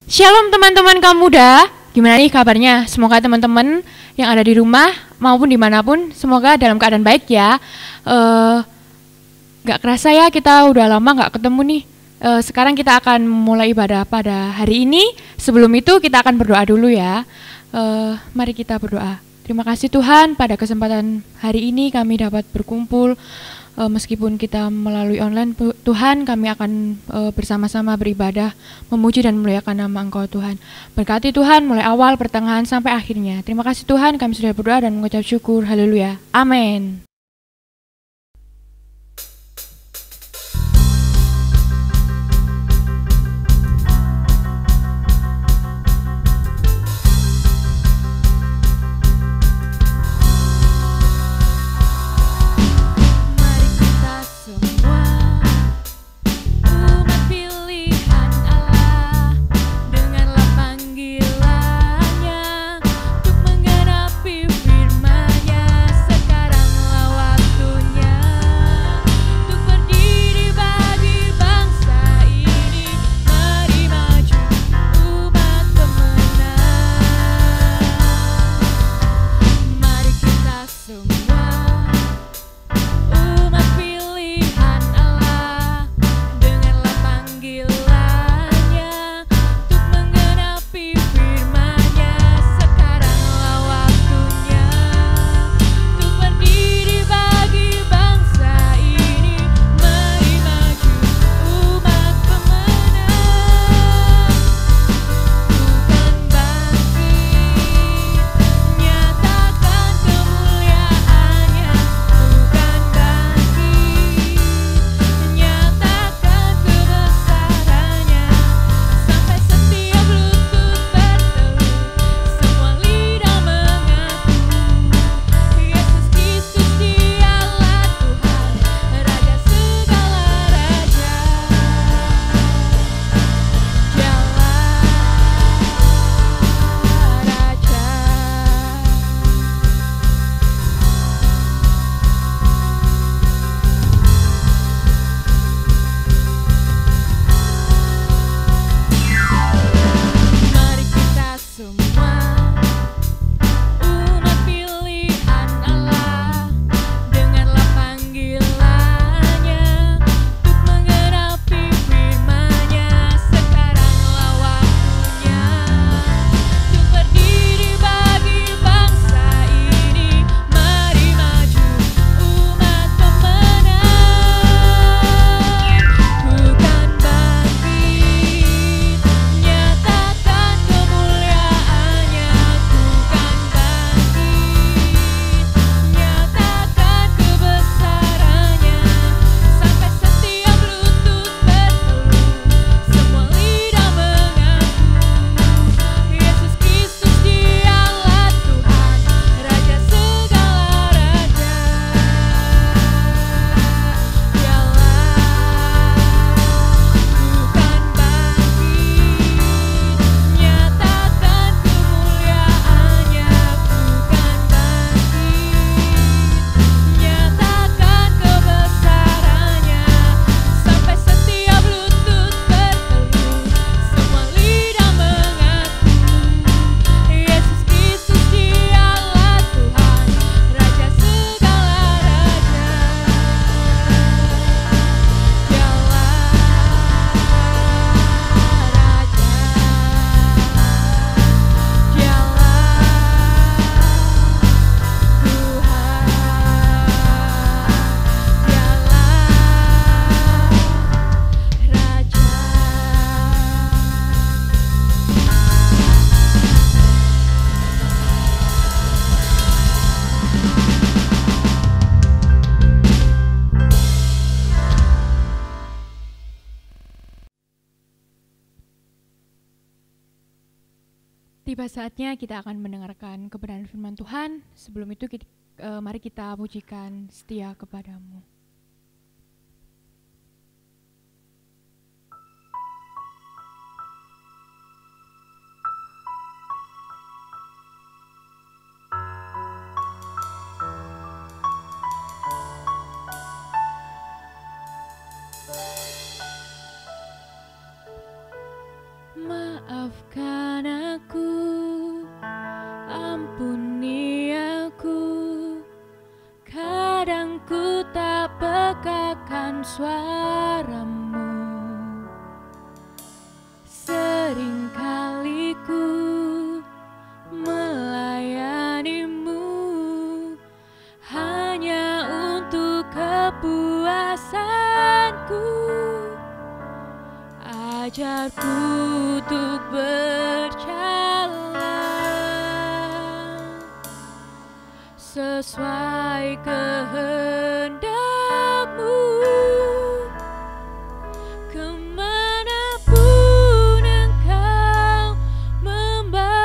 Shalom teman-teman kaum muda, gimana nih kabarnya? Semoga teman-teman yang ada di rumah maupun dimanapun semoga dalam keadaan baik ya. Gak kerasa ya kita udah lama gak ketemu nih. Sekarang kita akan mulai ibadah pada hari ini. Sebelum itu kita akan berdoa dulu ya. Mari kita berdoa. Terima kasih Tuhan pada kesempatan hari ini kami dapat berkumpul. Meskipun kita melalui online, Tuhan kami akan bersama-sama beribadah, memuji dan memuliakan nama Engkau Tuhan. Berkati Tuhan mulai awal, pertengahan, sampai akhirnya. Terima kasih Tuhan, kami sudah berdoa dan mengucap syukur. Haleluya. Amin. Tiba saatnya kita akan mendengarkan kebenaran firman Tuhan. Sebelum itu mari kita pujikan Setia Kepadamu. Maafkan aku, ampuni aku. Kadang ku tak pekakan suaramu. Seringkali ku melayanimu hanya untuk kepuasanku. Ajarku untuk berjalan sesuai kehendak-Mu. Kemanapun Engkau membawaku,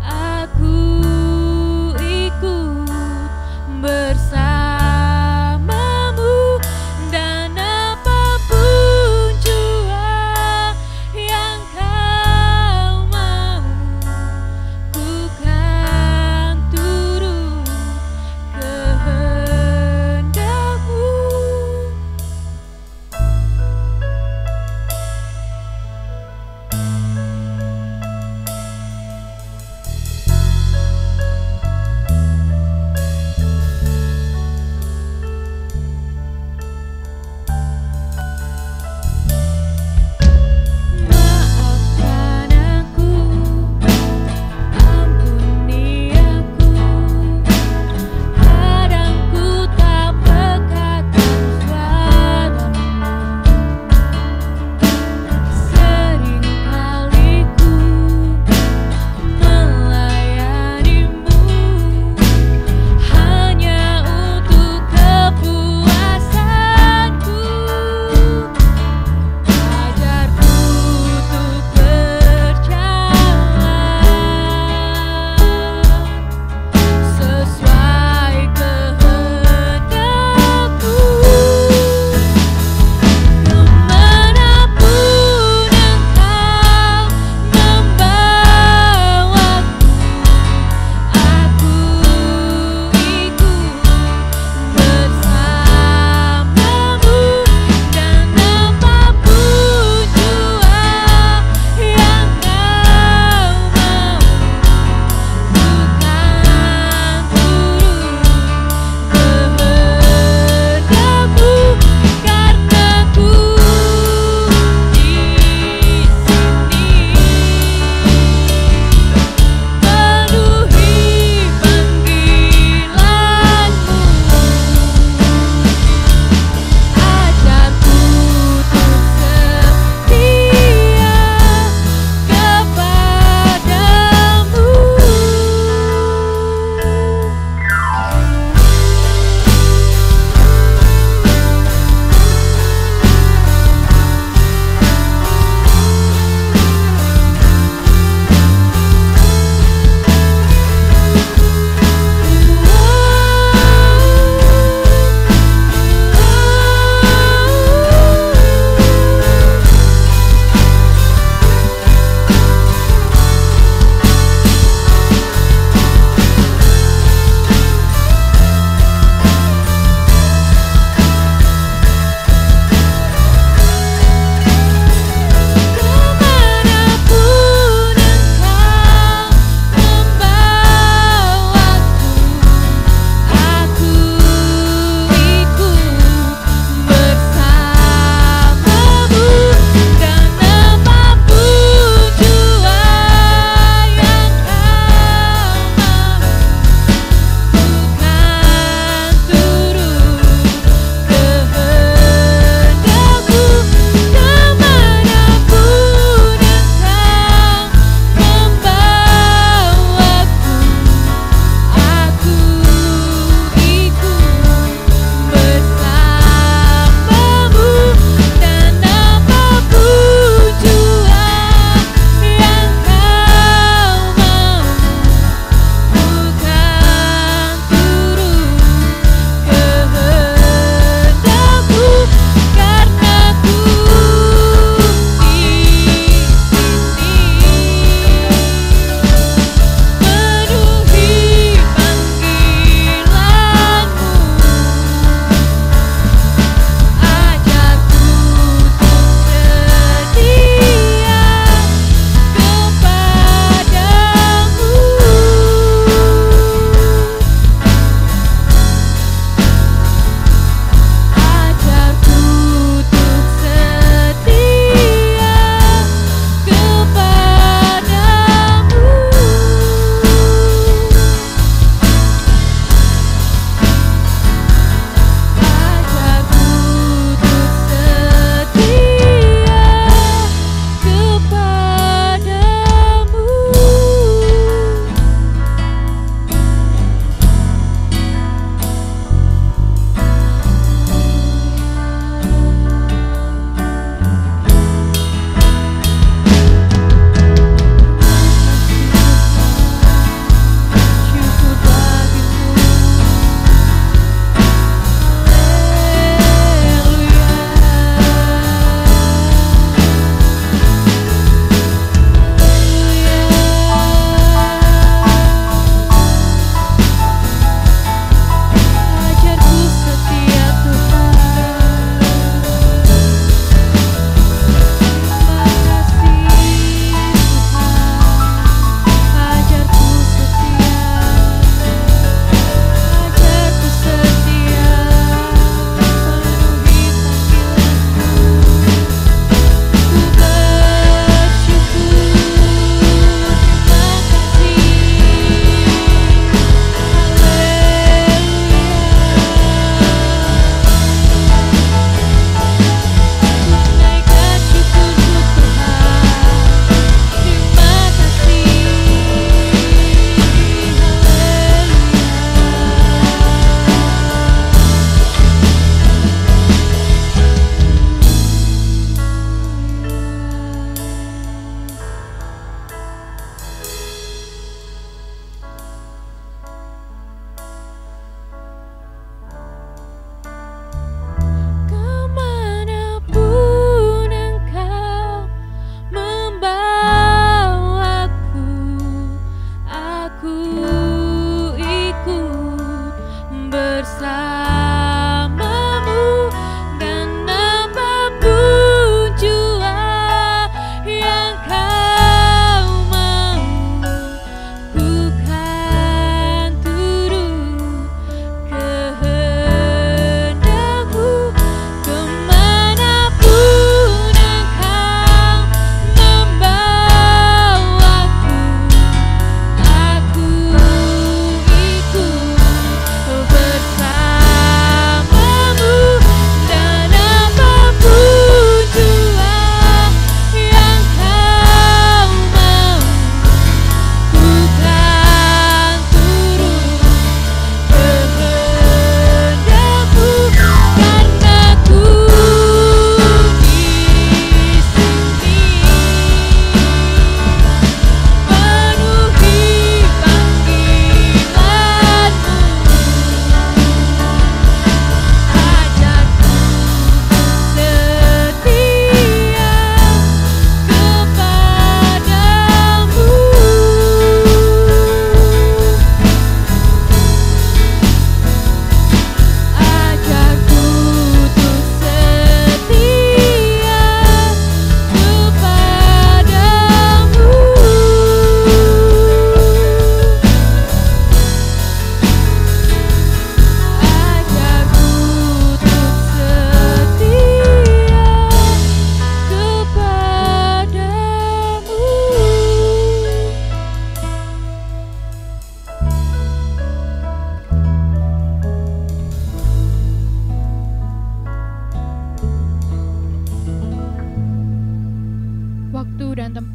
aku ikut bersamamu. Dan apapun jua yang Kau mau, ku kan turut kehendak-Mu.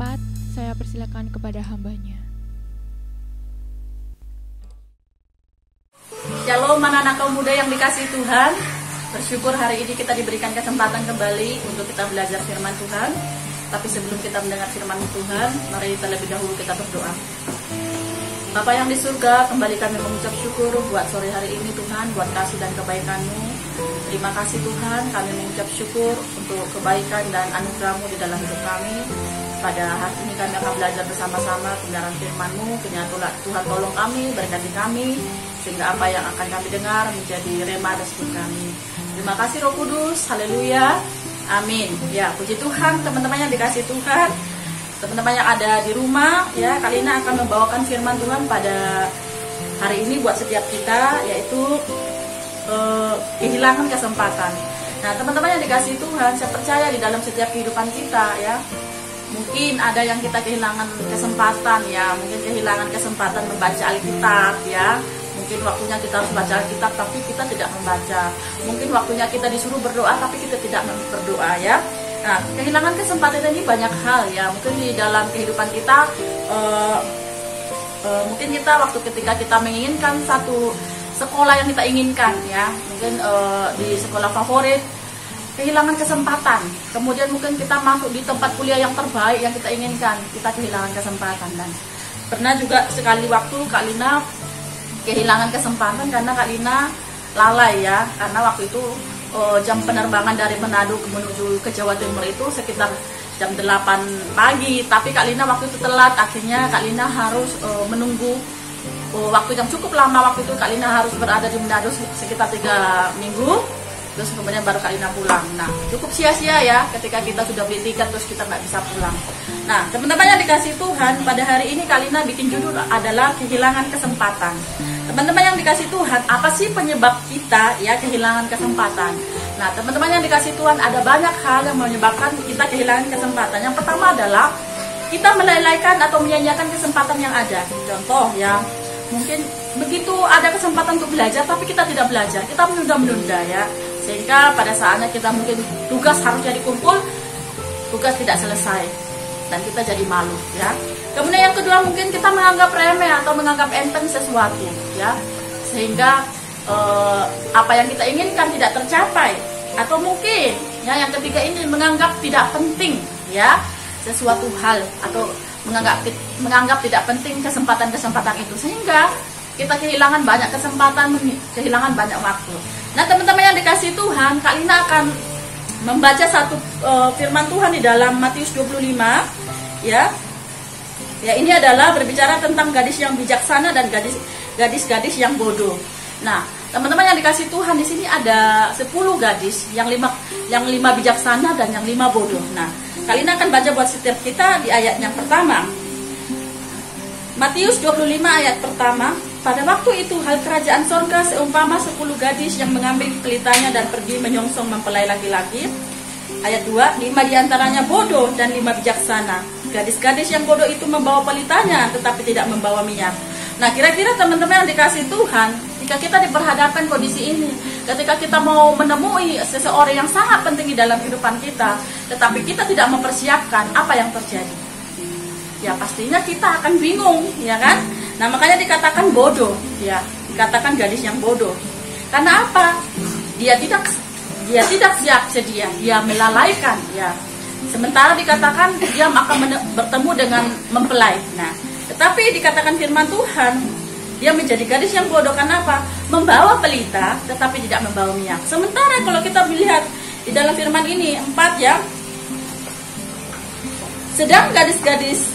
tempat, saya persilakan kepada hambanya. Shalom anak-anak kaum muda yang dikasihi Tuhan. Bersyukur hari ini kita diberikan kesempatan kembali untuk kita belajar firman Tuhan. Tapi sebelum kita mendengar firman Tuhan, mari terlebih dahulu kita berdoa. Bapa yang di surga, kembali kami mengucap syukur buat sore hari ini Tuhan, buat kasih dan kebaikan-Mu. Terima kasih Tuhan, kami mengucap syukur untuk kebaikan dan anugerah-Mu di dalam hidup kami. Pada hari ini kami akan belajar bersama-sama kebenaran firman-Mu. Tuhan tolong kami, berkati kami, sehingga apa yang akan kami dengar menjadi rema dan hidup kami. Terima kasih Roh Kudus, haleluya, amin. Ya, puji Tuhan teman-teman yang dikasihi Tuhan. Teman-teman yang ada di rumah, ya, Kalina akan membawakan firman Tuhan pada hari ini buat setiap kita, yaitu kehilangan kesempatan. Nah, teman-teman yang dikasihi Tuhan, saya percaya di dalam setiap kehidupan kita, ya, mungkin ada yang kita kehilangan kesempatan, ya, mungkin kehilangan kesempatan membaca Alkitab, ya. Mungkin waktunya kita harus baca Alkitab, tapi kita tidak membaca. Mungkin waktunya kita disuruh berdoa, tapi kita tidak berdoa, ya. Nah, kehilangan kesempatan ini banyak hal, ya. Mungkin di dalam kehidupan kita, mungkin kita waktu ketika kita menginginkan satu sekolah yang kita inginkan, ya. Mungkin di sekolah favorit, kehilangan kesempatan. Kemudian mungkin kita masuk di tempat kuliah yang terbaik yang kita inginkan, kita kehilangan kesempatan. Dan pernah juga sekali waktu Kak Lina kehilangan kesempatan karena Kak Lina lalai, ya. Karena waktu itu jam penerbangan dari Manado menuju ke Jawa Timur itu sekitar jam 8 pagi, tapi Kak Lina waktu itu telat. Akhirnya Kak Lina harus menunggu waktu yang cukup lama. Waktu itu Kak Lina harus berada di Manado sekitar 3 minggu, terus kemudian baru Kak Lina pulang. Nah, cukup sia-sia, ya, ketika kita sudah beli tiket terus kita nggak bisa pulang. Nah, teman-teman yang dikasihi Tuhan, pada hari ini Kak Lina bikin judul adalah kehilangan kesempatan. Teman-teman yang dikasihi Tuhan, apa sih penyebab kita, ya, kehilangan kesempatan? Nah, teman-teman yang dikasihi Tuhan, ada banyak hal yang menyebabkan kita kehilangan kesempatan. Yang pertama adalah kita melelaikan atau menyanyiakan kesempatan yang ada. Contoh, ya, mungkin begitu ada kesempatan untuk belajar, tapi kita tidak belajar, kita menunda-menunda, ya, sehingga pada saatnya kita mungkin tugas harusnya dikumpul, tugas tidak selesai, dan kita jadi malu, ya. Kemudian yang kedua, mungkin kita menganggap remeh atau menganggap enteng sesuatu, ya, sehingga apa yang kita inginkan tidak tercapai. Atau mungkin, ya, yang ketiga ini menganggap tidak penting, ya, sesuatu hal, atau menganggap tidak penting kesempatan-kesempatan itu, sehingga kita kehilangan banyak kesempatan, kehilangan banyak waktu. Nah, teman-teman yang dikasihi Tuhan, Kak Lina akan membaca satu firman Tuhan di dalam Matius 25, ya. Ya, ini adalah berbicara tentang gadis yang bijaksana dan gadis-gadis yang bodoh. Nah, teman-teman yang dikasihi Tuhan, di sini ada 10 gadis, yang 5 bijaksana dan yang 5 bodoh. Nah, Kak Lina akan baca buat setiap kita di ayat yang pertama. Matius 25 ayat pertama. Pada waktu itu hal kerajaan sorga seumpama 10 gadis yang mengambil pelitanya dan pergi menyongsong mempelai laki-laki. Ayat 2, 5 diantaranya bodoh dan 5 bijaksana. Gadis-gadis yang bodoh itu membawa pelitanya tetapi tidak membawa minyak. Nah, kira-kira teman-teman yang dikasihi Tuhan, jika kita diperhadapkan kondisi ini, ketika kita mau menemui seseorang yang sangat penting di dalam kehidupan kita, tetapi kita tidak mempersiapkan, apa yang terjadi? Ya, pastinya kita akan bingung, ya kan? Nah, makanya dikatakan bodoh, ya, dikatakan gadis yang bodoh. Karena apa? Dia tidak siap sedia, dia melalaikan, ya. Sementara dikatakan dia akan bertemu dengan mempelai. Nah, tetapi dikatakan firman Tuhan, dia menjadi gadis yang bodoh. Karena apa? Membawa pelita tetapi tidak membawa minyak. Sementara kalau kita melihat di dalam firman ini 4, ya, sedang gadis-gadis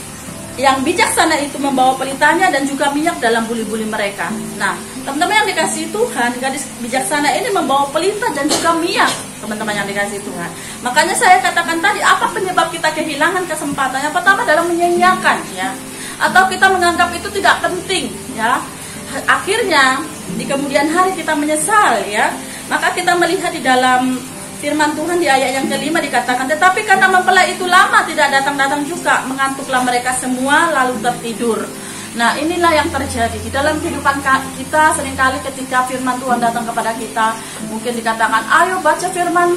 yang bijaksana itu membawa pelitanya dan juga minyak dalam buli-buli mereka. Nah, teman-teman yang dikasihi Tuhan, gadis bijaksana ini membawa pelita dan juga minyak, teman-teman yang dikasihi Tuhan. Makanya saya katakan tadi, apa penyebab kita kehilangan kesempatan? Yang pertama adalah menyanyiakan, ya, atau kita menganggap itu tidak penting, ya. Akhirnya di kemudian hari kita menyesal, ya. Maka kita melihat di dalam firman Tuhan di ayat yang kelima dikatakan, tetapi karena mempelai itu lama tidak datang-datang juga, mengantuklah mereka semua lalu tertidur. Nah, inilah yang terjadi di dalam kehidupan kita. Seringkali ketika firman Tuhan datang kepada kita, mungkin dikatakan, ayo baca firman,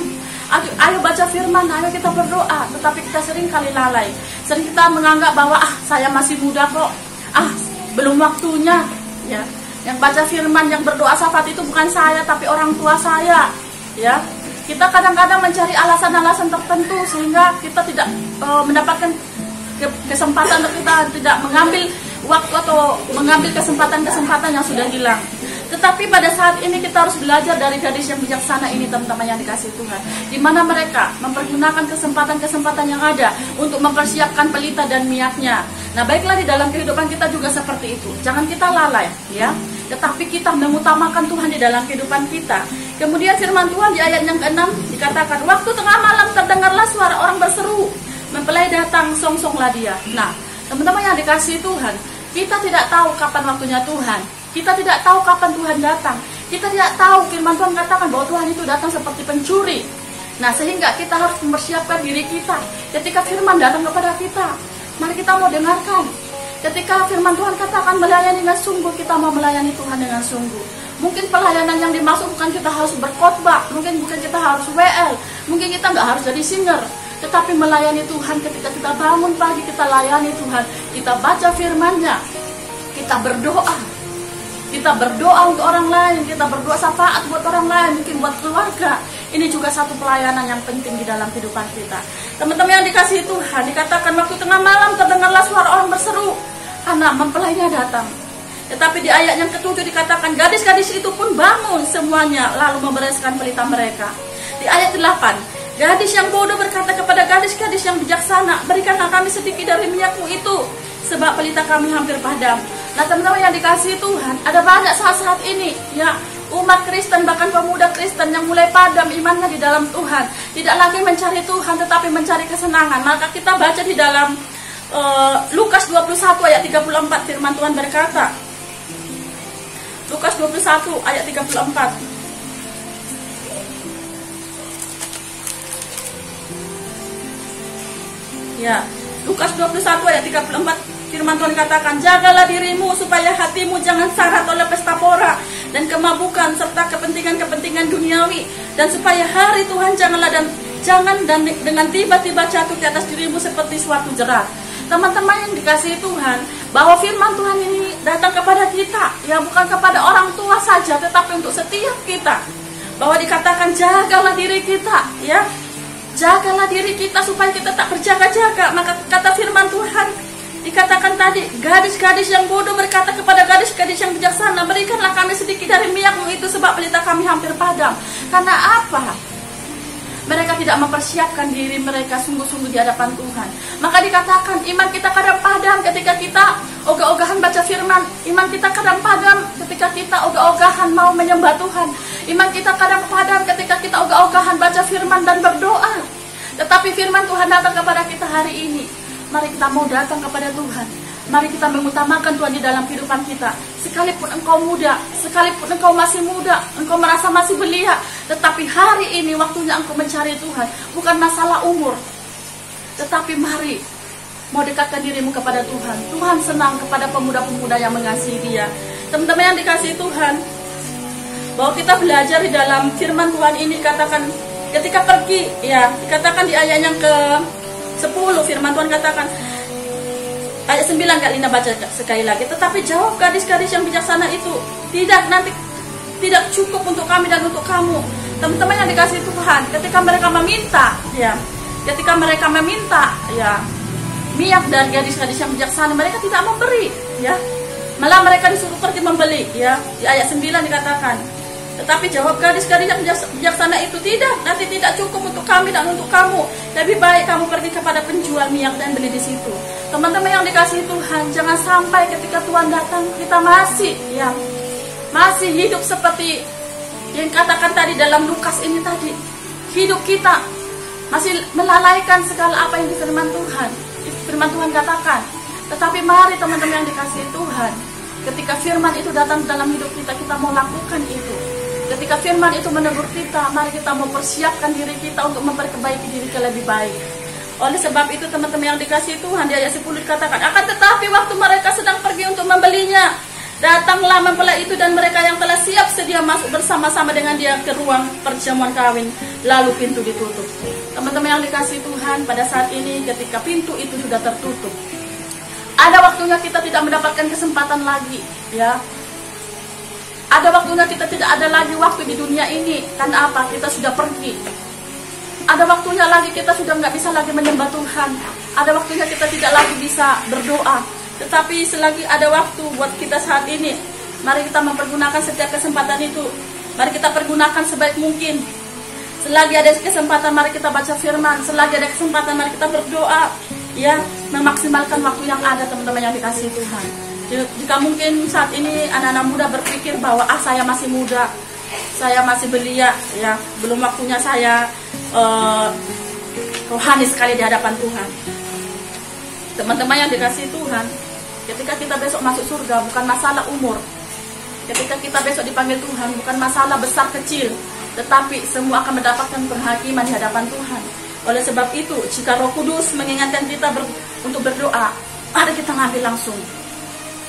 Ayo baca firman, ayo kita berdoa. Tetapi kita sering kali lalai. Sering kita menganggap bahwa saya masih muda kok. Belum waktunya. Ya. Yang baca firman, yang berdoa syafaat itu bukan saya, tapi orang tua saya. Ya. Kita kadang-kadang mencari alasan-alasan tertentu sehingga kita tidak mendapatkan kesempatan, untuk kita tidak mengambil waktu atau mengambil kesempatan-kesempatan yang sudah hilang. Tetapi pada saat ini kita harus belajar dari gadis yang bijaksana ini, teman-teman yang dikasihi Tuhan, di mana mereka mempergunakan kesempatan-kesempatan yang ada untuk mempersiapkan pelita dan minyak-nya. Nah, baiklah, di dalam kehidupan kita juga seperti itu. Jangan kita lalai, ya. Tetapi kita mengutamakan Tuhan di dalam kehidupan kita. Kemudian firman Tuhan di ayat yang ke-6 dikatakan, waktu tengah malam terdengarlah suara orang berseru, mempelai datang, songsonglah dia. Nah, teman-teman yang dikasihi Tuhan, kita tidak tahu kapan waktunya Tuhan. Kita tidak tahu kapan Tuhan datang. Kita tidak tahu, firman Tuhan katakan bahwa Tuhan itu datang seperti pencuri. Nah, sehingga kita harus mempersiapkan diri kita. Ketika firman datang kepada kita, mari kita mau dengarkan. Ketika firman Tuhan katakan melayani dengan sungguh, kita mau melayani Tuhan dengan sungguh. Mungkin pelayanan yang dimaksud bukan kita harus berkhotbah, mungkin bukan kita harus WL, mungkin kita nggak harus jadi singer. Tetapi melayani Tuhan ketika kita bangun pagi, kita layani Tuhan. Kita baca firman-Nya, kita berdoa. Kita berdoa untuk orang lain, kita berdoa syafaat buat orang lain, mungkin buat keluarga. Ini juga satu pelayanan yang penting di dalam kehidupan kita. Teman-teman yang dikasihi Tuhan, dikatakan waktu tengah malam terdengarlah suara orang berseru, karena mempelainya datang. Tetapi di ayat yang ke-7 dikatakan, gadis-gadis itu pun bangun semuanya, lalu membereskan pelita mereka. Di ayat 8, gadis yang bodoh berkata kepada gadis-gadis yang bijaksana, berikanlah kami sedikit dari minyakmu itu, sebab pelita kami hampir padam. Nah, teman-teman yang dikasihi Tuhan, ada banyak saat-saat ini, ya, umat Kristen, bahkan pemuda Kristen yang mulai padam imannya di dalam Tuhan, tidak lagi mencari Tuhan, tetapi mencari kesenangan. Maka kita baca di dalam Lukas 21 ayat 34, firman Tuhan berkata, Lukas 21 ayat 34. Ya, Lukas 21 ayat 34. Firman Tuhan katakan, jagalah dirimu supaya hatimu jangan syarat oleh pesta pora dan kemabukan serta kepentingan-kepentingan duniawi, dan supaya hari Tuhan jangan dengan tiba-tiba jatuh di atas dirimu seperti suatu jerat. Teman-teman yang dikasihi Tuhan, bahwa firman Tuhan ini datang kepada kita, ya, bukan kepada orang tua saja, tetapi untuk setiap kita. Bahwa dikatakan jagalah diri kita, ya. Jagalah diri kita supaya kita tak berjaga-jaga. Maka kata firman Tuhan dikatakan tadi, gadis-gadis yang bodoh berkata kepada gadis-gadis yang bijaksana, berikanlah kami sedikit dari minyakmu itu, sebab pelita kami hampir padam. Karena apa? Mereka tidak mempersiapkan diri mereka sungguh-sungguh di hadapan Tuhan. Maka dikatakan iman kita kadang padam ketika kita ogah-ogahan baca firman. Iman kita kadang padam ketika kita ogah-ogahan mau menyembah Tuhan. Iman kita kadang padam ketika kita ogah-ogahan baca firman dan berdoa. Tetapi firman Tuhan datang kepada kita hari ini. Mari kita mau datang kepada Tuhan. Mari kita mengutamakan Tuhan di dalam kehidupan kita. Sekalipun engkau muda, sekalipun engkau masih muda, engkau merasa masih belia, tetapi hari ini waktunya engkau mencari Tuhan. Bukan masalah umur, tetapi mari mau dekatkan dirimu kepada Tuhan. Tuhan senang kepada pemuda-pemuda yang mengasihi Dia. Teman-teman yang dikasihi Tuhan, bahwa kita belajar di dalam firman Tuhan ini, katakan ketika pergi, ya, dikatakan di ayat yang ke-10, firman Tuhan katakan, ayat 9 Kak Lina baca sekali lagi. Tetapi jawab gadis-gadis yang bijaksana itu, tidak cukup untuk kami dan untuk kamu. Teman-teman yang dikasihi Tuhan, ketika mereka meminta, ya, minyak dari gadis-gadis yang bijaksana, mereka tidak memberi, ya. Malah mereka disuruh pergi membeli, ya. Di ayat 9 dikatakan, tetapi jawab gadis-gadis yang bijaksana itu, nanti tidak cukup untuk kami dan untuk kamu. Lebih baik kamu pergi kepada penjual minyak dan beli di situ. Teman-teman yang dikasihi Tuhan, jangan sampai ketika Tuhan datang kita masih hidup seperti yang katakan tadi dalam Lukas ini tadi. Hidup kita masih melalaikan segala apa yang di firman Tuhan. Firman Tuhan katakan. Tetapi mari teman-teman yang dikasihi Tuhan, ketika firman itu datang dalam hidup kita, kita mau lakukan itu. Ketika firman itu menegur kita, mari kita mempersiapkan diri kita untuk memperbaiki diri kita lebih baik. Oleh sebab itu teman-teman yang dikasihi Tuhan, di ayat 10 dikatakan, akan tetapi waktu mereka sedang pergi untuk membelinya, Datanglah mempelai itu dan mereka yang telah siap sedia masuk bersama-sama dengan dia ke ruang perjamuan kawin. Lalu pintu ditutup. Teman-teman yang dikasihi Tuhan, pada saat ini ketika pintu itu sudah tertutup, ada waktunya kita tidak mendapatkan kesempatan lagi, ya. Ada waktunya kita tidak ada lagi waktu di dunia ini. Karena apa? Kita sudah pergi. Ada waktunya lagi kita sudah nggak bisa lagi menyembah Tuhan. Ada waktunya kita tidak lagi bisa berdoa. Tetapi selagi ada waktu buat kita saat ini, mari kita mempergunakan setiap kesempatan itu. Mari kita pergunakan sebaik mungkin. Selagi ada kesempatan, mari kita baca firman. Selagi ada kesempatan, mari kita berdoa. Ya, memaksimalkan waktu yang ada, teman-teman yang dikasihi Tuhan. Jika mungkin saat ini anak-anak muda berpikir bahwa saya masih muda, saya masih belia, ya, belum waktunya saya rohani sekali di hadapan Tuhan. Teman-teman yang dikasihi Tuhan, ketika kita besok masuk surga bukan masalah umur. Ketika kita besok dipanggil Tuhan bukan masalah besar kecil, tetapi semua akan mendapatkan penghakiman di hadapan Tuhan. Oleh sebab itu, jika Roh Kudus mengingatkan kita untuk berdoa, mari kita ngambil langsung.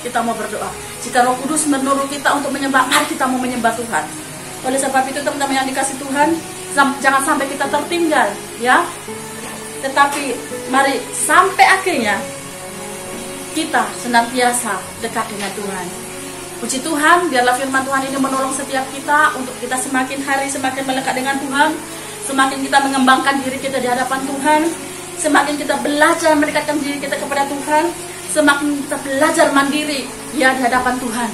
Kita mau berdoa. Jika Roh Kudus menyuruh kita untuk menyembah, mari kita mau menyembah Tuhan. Oleh sebab itu, teman-teman yang dikasihi Tuhan, jangan sampai kita tertinggal, ya. Tetapi mari sampai akhirnya kita senantiasa dekat dengan Tuhan. Puji Tuhan, biarlah firman Tuhan ini menolong setiap kita untuk kita semakin hari semakin melekat dengan Tuhan, semakin kita mengembangkan diri kita di hadapan Tuhan, semakin kita belajar mendekatkan diri kita kepada Tuhan, semakin kita belajar mandiri ya di hadapan Tuhan.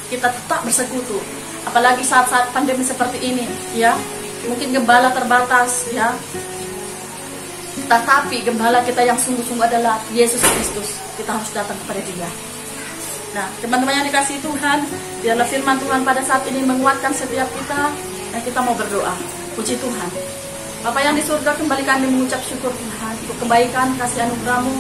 Kita tetap bersekutu, apalagi saat-saat pandemi seperti ini, ya. Mungkin gembala terbatas, ya. Tetapi gembala kita yang sungguh-sungguh adalah Yesus Kristus. Kita harus datang kepada Dia. Nah, teman-teman yang dikasihi Tuhan, biarlah firman Tuhan pada saat ini menguatkan setiap kita, dan kita mau berdoa. Puji Tuhan. Bapa yang di surga, kembali kami mengucap syukur Tuhan untuk kebaikan, kasih anugerah-Mu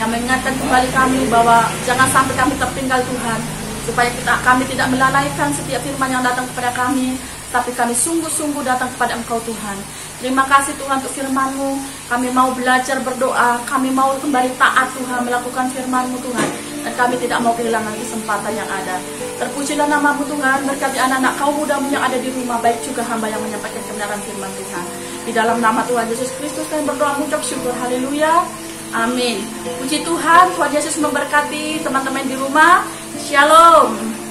yang mengingatkan kembali kami bahwa jangan sampai kami tertinggal Tuhan, supaya kami tidak melalaikan setiap firman yang datang kepada kami, tapi kami sungguh-sungguh datang kepada Engkau Tuhan. Terima kasih Tuhan untuk firman-Mu. Kami mau belajar berdoa, kami mau kembali taat Tuhan, melakukan firman-Mu Tuhan. Dan kami tidak mau kehilangan kesempatan yang ada. Terpujilah nama-Mu Tuhan, berkati anak-anak kaum muda-Mu yang ada di rumah, baik juga hamba yang menyampaikan kebenaran firman Tuhan. Di dalam nama Tuhan Yesus Kristus kami berdoa mengucap syukur. Haleluya. Amin. Puji Tuhan, Tuhan Yesus memberkati teman-teman di rumah. Shalom.